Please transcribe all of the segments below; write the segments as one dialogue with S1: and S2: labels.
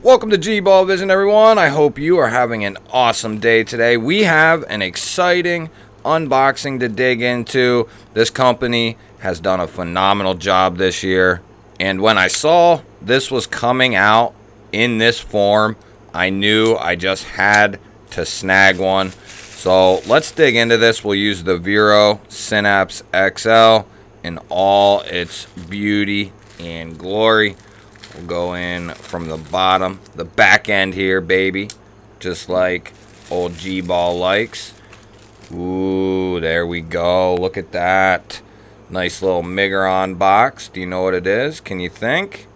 S1: Welcome to GBALL VISION, everyone. I hope you are having an awesome day today. We have an exciting unboxing to dig into. This company has done a phenomenal job this year, and when I saw this was coming out in this form, I knew I just had to snag one. So let's dig into this. We'll use the Miguron Synapse XL in all its beauty and glory. We'll go in from the bottom, the back end here, baby, just like old GBALL likes. Ooh, there we go. Look at that. Nice little Miguron box. Do you know what it is? Can you think?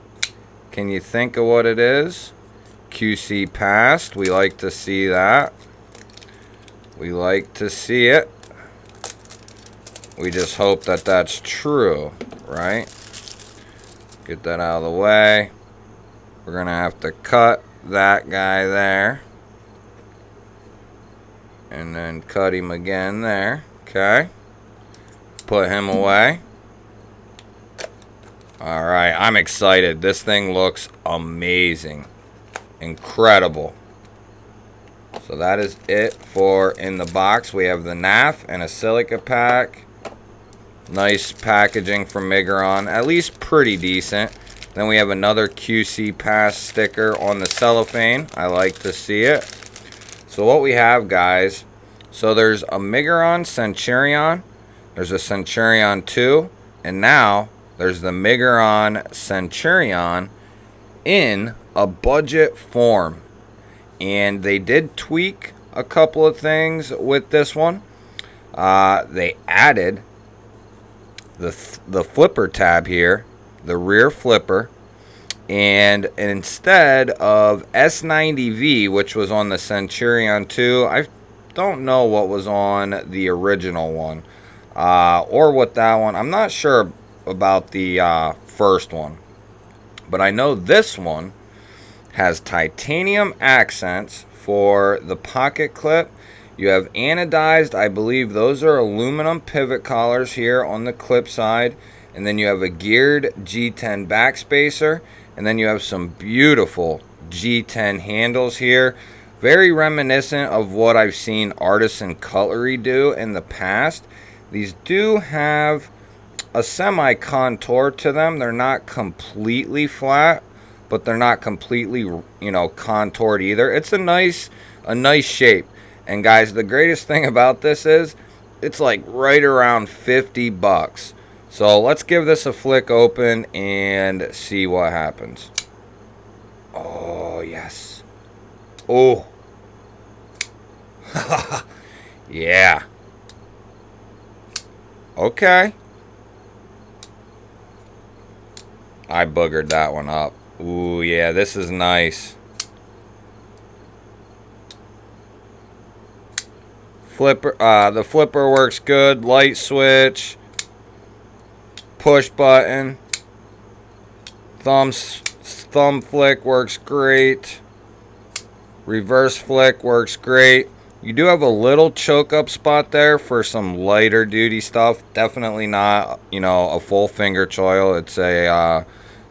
S1: Can you think of what it is? QC passed. We like to see that. We like to see it. We just hope that that's true, right? Get that out of the way. We're going to have to cut that guy there. And then cut him again there. Okay. Put him away. Alright, I'm excited. This thing looks amazing. Incredible. So that is it for in the box. We have the NAF and a silica pack. Nice packaging from Miguron, at least pretty decent. Then we have another QC Pass sticker on the cellophane. I like to see it. So what we have, guys, so there's a Miguron Centurion, there's a Centurion 2, and now there's the Miguron Centurion in a budget form. And they did tweak a couple of things with this one. They added the flipper tab here, the rear flipper, and instead of S90V, which was on the Centurion 2, I don't know what was on the original one, or what that one, I'm not sure about the first one, but I know this one has titanium accents for the pocket clip. You have anodized, I believe those are aluminum pivot collars here on the clip side. And then you have a geared G10 backspacer. And then you have some beautiful G10 handles here. Very reminiscent of what I've seen Artisan Cutlery do in the past. These do have a semi-contour to them. They're not completely flat, but they're not completely, contoured either. It's a nice shape. And guys, the greatest thing about this is it's like right around 50 bucks. So let's give this a flick open and see what happens. Oh, yes. Oh. Yeah. Okay. I boogered that one up. Ooh, yeah, this is nice. Flipper, the flipper works good. Light switch, push button, thumb flick works great. Reverse flick works great. You do have a little choke up spot there for some lighter duty stuff. Definitely not, a full finger choil. It's a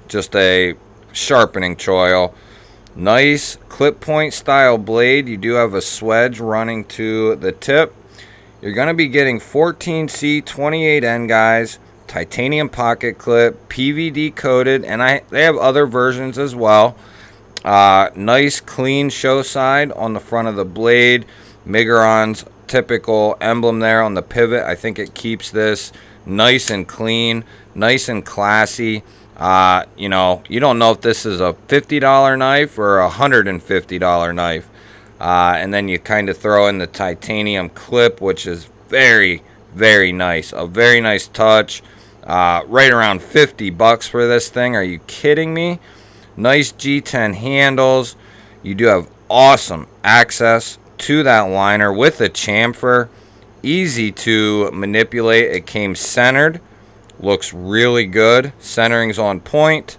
S1: just a sharpening choil. Nice clip point style blade. You do have a swedge running to the tip. You're going to be getting 14C 28N, guys. Titanium pocket clip, PVD coated, and they have other versions as well. Nice clean show side on the front of the blade. Miguron's typical emblem there on the pivot. I think it keeps this nice and clean, nice and classy. You don't know if this is a $50 knife or a $150 knife. And then you kind of throw in the titanium clip, which is very, very nice. A very nice touch. Right around 50 bucks for this thing. Are you kidding me? Nice G10 handles. You do have awesome access to that liner with a chamfer. Easy to manipulate. It came centered. Looks really good. Centering's on point.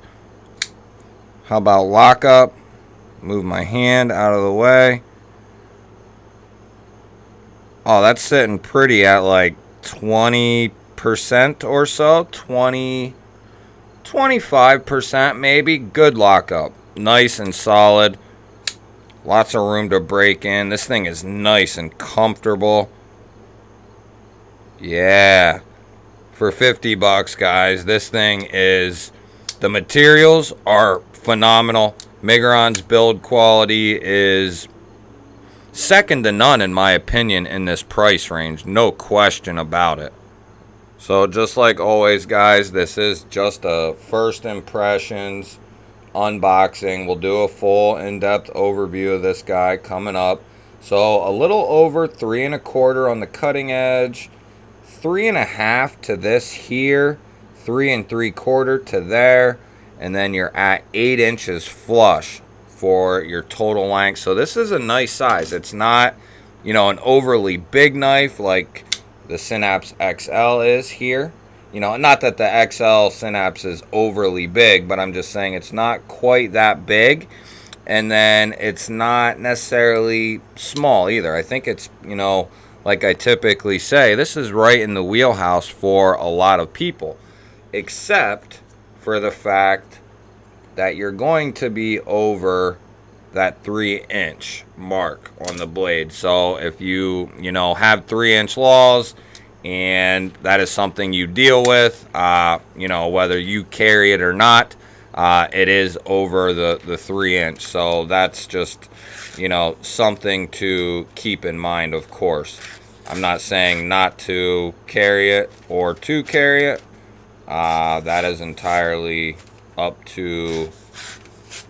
S1: How about lockup? Move my hand out of the way. Oh, that's sitting pretty at like 20% or so. 25% maybe. Good lockup. nice and solid. Lots of room to break in. This thing is nice and comfortable. Yeah. For 50 bucks, guys, this thing is... The materials are phenomenal. Miguron's build quality is second to none, in my opinion, in this price range. No question about it. So just like always, guys, this is just a first impressions unboxing. We'll do a full in-depth overview of this guy coming up. So a little over 3 1/4 on the cutting edge, 3 1/2 to this here, 3 3/4 to there, and then you're at 8 inches flush for your total length. So this is a nice size. It's not, you know, an overly big knife like the Synapse XL is here. You know, not that the XL Synapse is overly big, but I'm just saying it's not quite that big. And then it's not necessarily small either. I think it's, you know, like I typically say, this is right in the wheelhouse for a lot of people. Except for the fact that you're going to be over that 3-inch mark on the blade. So if you know, have 3-inch laws and that is something you deal with, you know, whether you carry it or not, it is over the 3-inch. So that's just, you know, something to keep in mind, of course. I'm not saying not to carry it or to carry it. That is entirely up to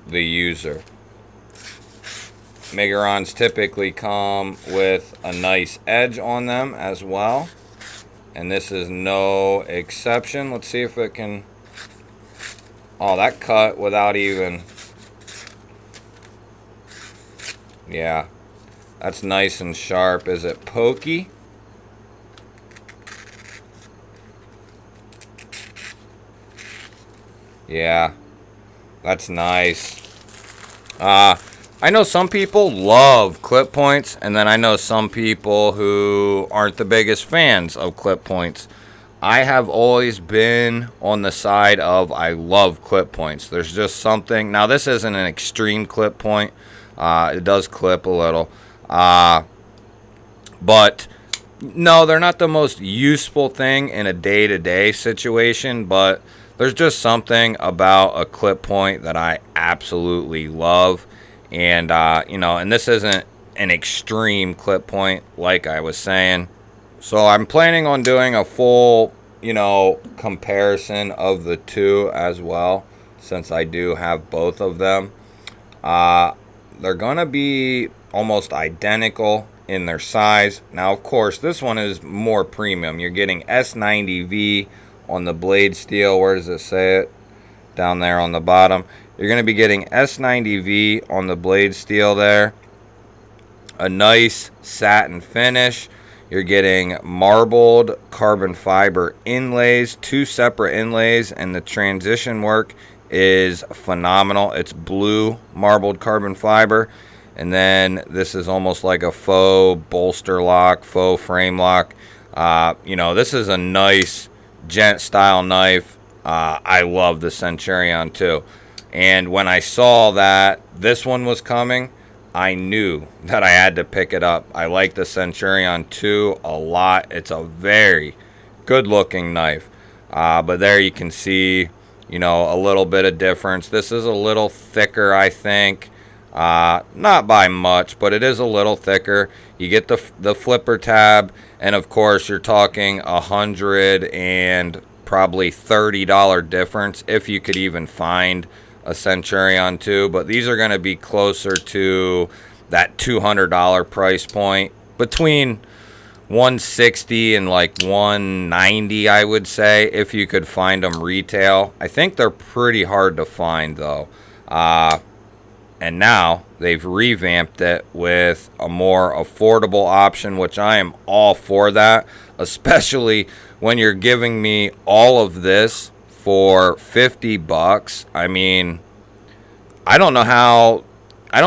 S1: the user. Migurons typically come with a nice edge on them as well, and this is no exception. Let's see if it can... Oh, that cut without even... Yeah, that's nice and sharp. Is it pokey? Yeah, that's nice. I know some people love clip points, and then I know some people who aren't the biggest fans of clip points. I have always been on the side of I love clip points. There's just something... Now, this isn't an extreme clip point. It does clip a little. But, no, they're not the most useful thing in a day-to-day situation, but there's just something about a clip point that I absolutely love. And, you know, and this isn't an extreme clip point, like I was saying. So I'm planning on doing a full, you know, comparison of the two as well, since I do have both of them. They're going to be almost identical in their size. Now, of course, this one is more premium. You're getting S90V on the blade steel. Where does it say it? Down there on the bottom. You're going to be getting S90V on the blade steel there. A nice satin finish. You're getting marbled carbon fiber inlays, 2 separate inlays, and the transition work is phenomenal. It's blue marbled carbon fiber, and then this is almost like a faux bolster lock, faux frame lock. You know, this is a nice gent style knife. I love the Centurion too. And when I saw that this one was coming, I knew that I had to pick it up. I like the Centurion too a lot. It's a very good looking knife. But there you can see, you know, a little bit of difference. This is a little thicker, I think. Not by much, but it is a little thicker. You get the flipper tab, and of course you're talking $100 and probably $30 difference if you could even find a Centurion 2, but these are going to be closer to that $200 price point, between $160 and like $190, I would say, if you could find them retail. I think they're pretty hard to find though. And now they've revamped it with a more affordable option, which I am all for that, especially when you're giving me all of this for 50 bucks. I mean, I don't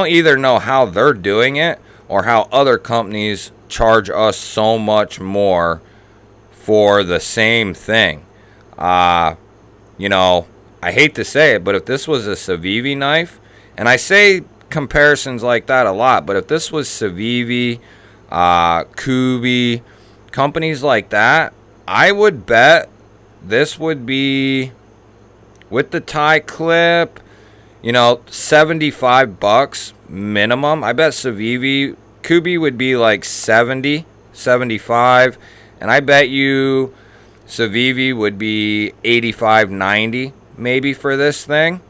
S1: either know how they're doing it or how other companies charge us so much more for the same thing. You know, I hate to say it, but if this was a Civivi knife And I say comparisons like that a lot, but if this was Civivi, Kubi, companies like that, I would bet this would be, with the tie clip, you know, $75 minimum. I bet Civivi, Kubi would be like 70, 75, and I bet you Civivi would be 85, 90 maybe for this thing.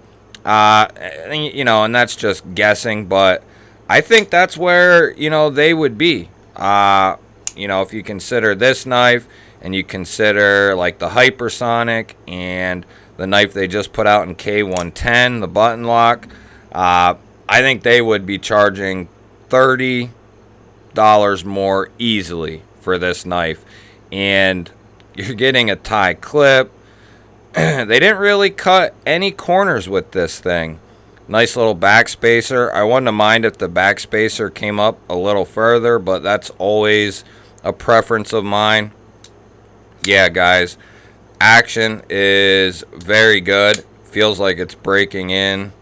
S1: You know, and that's just guessing, but I think that's where, you know, they would be. You know, if you consider this knife and you consider like the Hypersonic and the knife they just put out in K110, the button lock, I think they would be charging $30 more easily for this knife. And you're getting a tie clip. They didn't really cut any corners with this thing. Nice little backspacer. I wouldn't mind if the backspacer came up a little further, but that's always a preference of mine. Yeah, guys, action is very good. Feels like it's breaking in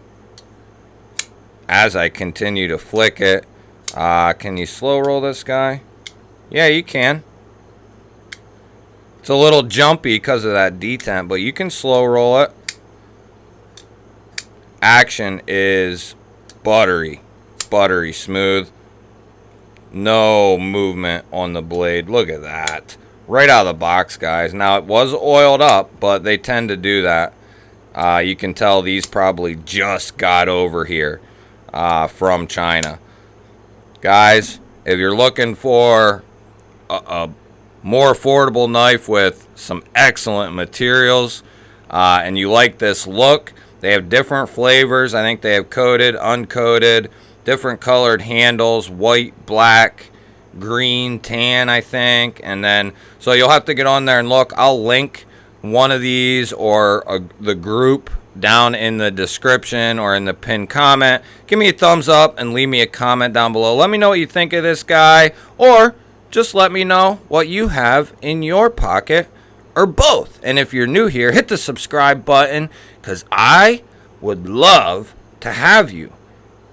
S1: as I continue to flick it. Can you slow roll this guy? Yeah, you can. It's a little jumpy because of that detent, but you can slow roll it. Action is buttery smooth. No movement on the blade. Look at that. Right out of the box, guys. Now, it was oiled up, but they tend to do that. You can tell these probably just got over here from China. Guys, if you're looking for a more affordable knife with some excellent materials, and you like this look, they have different flavors. I think they have coated, uncoated, different colored handles, white, black, green, tan, I think. And then, so you'll have to get on there and look. I'll link one of these or the group down in the description or in the pinned comment. Give me a thumbs up and leave me a comment down below. Let me know what you think of this guy, or just let me know what you have in your pocket, or both. And if you're new here, hit the subscribe button, because I would love to have you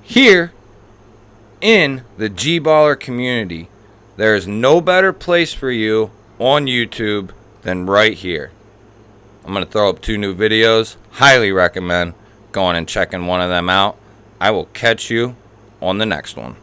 S1: here in the G-Baller community. There is no better place for you on YouTube than right here. I'm going to throw up 2 new videos. Highly recommend going and checking one of them out. I will catch you on the next one.